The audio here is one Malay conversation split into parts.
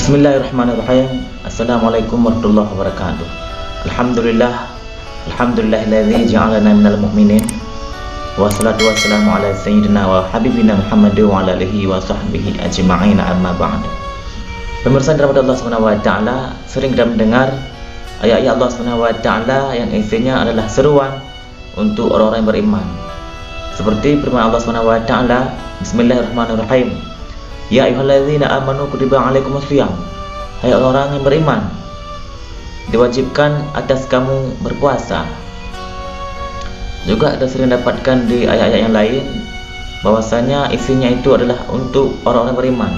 Bismillahirrahmanirrahim. Assalamualaikum warahmatullahi wabarakatuh. Alhamdulillahilladzi ja'alana minal mu'minin. Wassalatu wassalamu ala sayyidina wa habibina Muhammad wa ala alihi wa sahbihi ajma'in, amma ba'd. Pemirsa dirahmati Allah Subhanahu wa taala, sering kita mendengar ayat-ayat Allah Subhanahu wa taala yang isinya adalah seruan untuk orang-orang yang beriman. Seperti firman Allah Subhanahu wa taala, Bismillahirrahmanirrahim. Ya ayyuhalladzina amanu kutiba alaikumusiyam. Hai orang yang beriman, diwajibkan atas kamu berpuasa. Juga kita sering dapatkan di ayat-ayat yang lain bahwasanya isinya itu adalah untuk orang-orang beriman,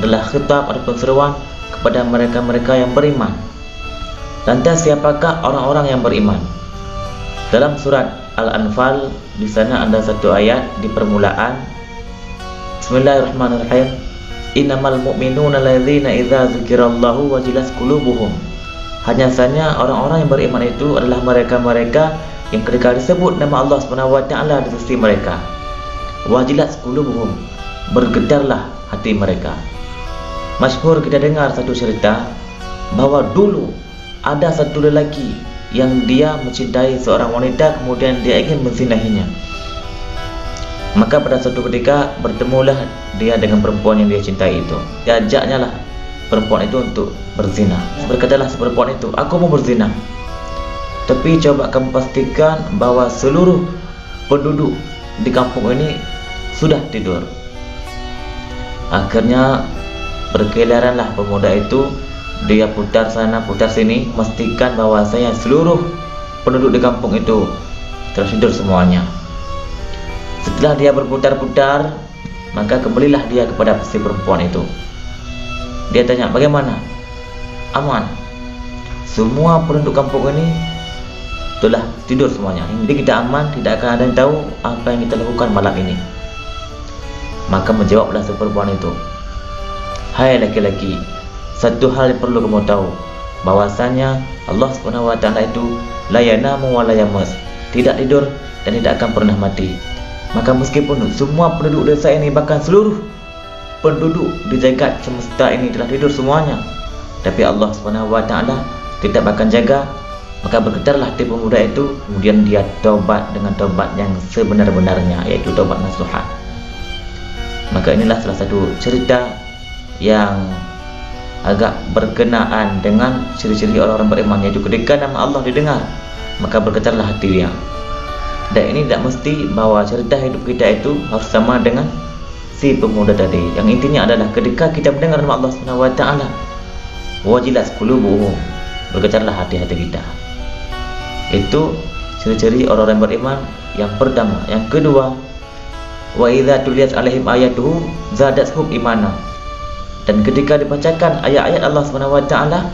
adalah khitab ataupun seruan kepada mereka-mereka yang beriman. Lantas siapakah orang-orang yang beriman? Dalam surat Al-Anfal, di sana ada satu ayat di permulaan, Bismillahirrahmanirrahim. Innamal mu'minuna alladzina idza dzukirallahu wajilat qulubuhum. Hanya saja orang-orang yang beriman itu adalah mereka-mereka yang ketika disebut nama Allah Subhanahu wa taala di sisi mereka, wajilat qulubuhum, bergetarlah hati mereka. Masyhur kita dengar satu cerita bahwa dulu ada satu lelaki yang dia mencintai seorang wanita, kemudian dia ingin menzinahinya. Maka pada suatu ketika bertemulah dia dengan perempuan yang dia cintai itu. Diajaknya lah perempuan itu untuk berzina. Berkatalah si perempuan itu, aku mau berzina, tapi coba kamu pastikan bahwa seluruh penduduk di kampung ini sudah tidur. Akhirnya berkeliaranlah pemuda itu, dia putar sana putar sini, memastikan bahwa saya seluruh penduduk di kampung itu telah tidur semuanya. Setelah dia berputar-putar, maka kembalilah dia kepada si perempuan itu. Dia tanya, bagaimana? Aman. Semua penduduk kampung ini telah tidur semuanya. Jadi kita aman, tidak akan ada yang tahu apa yang kita lakukan malam ini. Maka menjawablah si perempuan itu, hai laki-laki, satu hal yang perlu kamu tahu, bahwasanya Allah Subhanahu wa taala itu la yanamu wa la yamus, tidak tidur dan tidak akan pernah mati. Maka meskipun semua penduduk desa ini, bahkan seluruh penduduk di jagat semesta ini telah tidur semuanya, tapi Allah Subhanahu wa taala tidak akan jaga. Maka bergetarlah hati pemuda itu, kemudian dia taubat dengan taubat yang sebenar-benarnya, yaitu taubat nasuha. Maka inilah salah satu cerita yang agak berkenaan dengan ciri-ciri orang-orang beriman, yaitu ketika nama Allah didengar, maka bergetarlah hati dia. Dan ini tidak mesti bahwa cerita hidup kita itu harus sama dengan si pemuda tadi. Yang intinya adalah ketika kita mendengar nama Allah Subhanahu wa taala, wajilat qulubuhum, bergetarlah hati-hati kita. Itu ciri-ciri orang-orang beriman yang pertama. Yang kedua, wa idza tuliyat alaihim ayatuhu zadatuhum imana. Dan ketika dibacakan ayat-ayat Allah Subhanahu wa taala,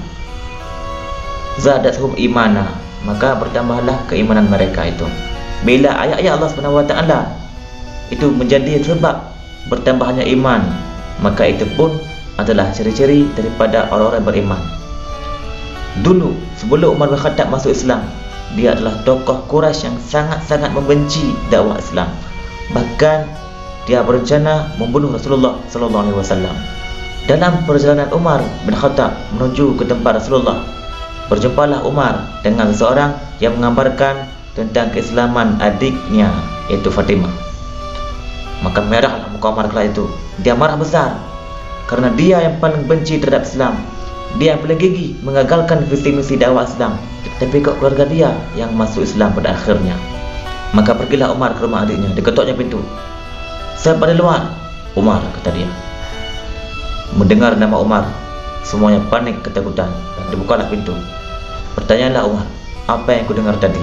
zadatuhum imana, maka bertambahlah keimanan mereka itu. Bila ayat-ayat Allah Subhanahu wa taala itu menjadi sebab bertambahnya iman, maka itu pun adalah ciri-ciri daripada orang-orang beriman. Dulu sebelum Umar bin Khattab masuk Islam, dia adalah tokoh Quraisy yang sangat-sangat membenci dakwah Islam. Bahkan dia berencana membunuh Rasulullah sallallahu alaihi wasallam. Dalam perjalanan Umar bin Khattab menuju ke tempat Rasulullah, berjumpalah Umar dengan seseorang yang mengabarkan tentang keislaman adiknya, yaitu Fatimah. Maka merahlah muka Umar kala itu. Dia marah besar karena dia yang paling benci terhadap Islam, dia yang paling gigih mengagalkan visi misi dakwah Islam, tapi kok keluarga dia yang masuk Islam pada akhirnya. Maka pergilah Umar ke rumah adiknya, diketoknya pintu. Siapa di luar? Umar, kata dia. Mendengar nama Umar, semuanya panik ketakutan dan dibukalah pintu. Bertanyalah Umar, apa yang kudengar tadi?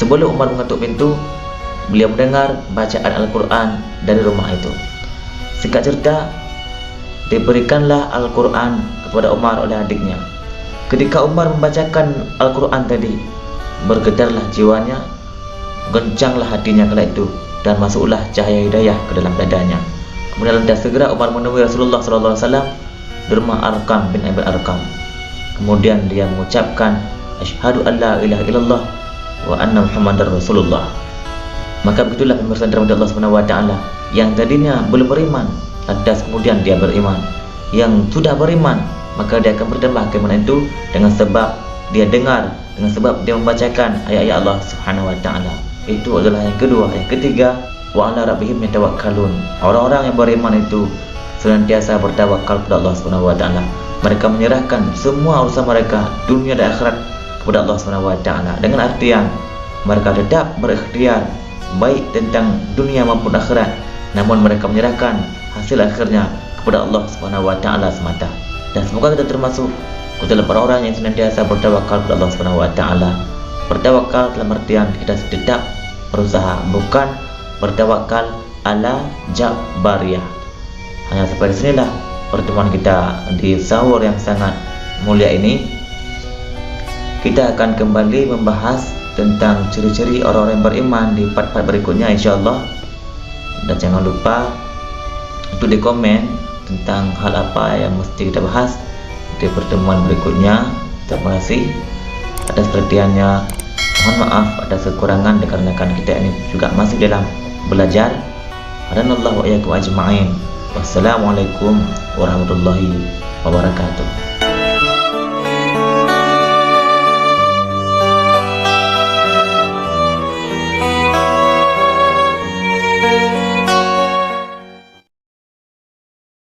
Sebelum Umar mengetuk pintu, beliau mendengar bacaan Al-Quran dari rumah itu. Singkat cerita, diberikanlah Al-Quran kepada Umar oleh adiknya. Ketika Umar membacakan Al-Quran tadi, bergetarlah jiwanya, gencanglah hatinya kala itu, dan masuklah cahaya hidayah ke dalam dadanya. Kemudian lantas segera Umar menemui Rasulullah SAW di rumah Arqam bin Abi Arqam. Kemudian dia mengucapkan, asyhadu an la ilaha illallah wa anna Muhammadar Rasulullah. Maka begitulah pemirsa dirahmati Allah Subhanahu wa taala, yang tadinya belum beriman, lantas kemudian dia beriman. Yang sudah beriman, maka dia akan bertambah keimanan itu dengan sebab dia dengar, dengan sebab dia membacakan ayat-ayat Allah Subhanahu wa taala. Itu adalah yang kedua. Yang ketiga, wa 'ala rabbihim yatawakkalun. Orang-orang yang beriman itu senantiasa bertawakal kepada Allah Subhanahu wa taala. Mereka menyerahkan semua urusan mereka dunia dan akhirat kepada Allah Subhanahu wa taala, dengan artian mereka tetap berikhtiar baik tentang dunia maupun akhirat, namun mereka menyerahkan hasil akhirnya kepada Allah Subhanahu wa taala semata. Dan semoga kita termasuk ke dalam orang-orang yang senantiasa bertawakal kepada Allah Subhanahu wa taala. Bertawakal dalam artian kita tetap berusaha, bukan bertawakal ala jabariyah. Hanya sampai di sinilah pertemuan kita di sahur yang sangat mulia ini. Kita akan kembali membahas tentang ciri-ciri orang-orang yang beriman di part-part berikutnya, insyaallah. Dan jangan lupa untuk di komen tentang hal apa yang mesti kita bahas di pertemuan berikutnya. Terima kasih atas perhatiannya. Mohon maaf atas kekurangan dikarenakan kita ini juga masih dalam belajar. Hadanallahu wa iyyakum ajma'in. Wassalamualaikum warahmatullahi wabarakatuh.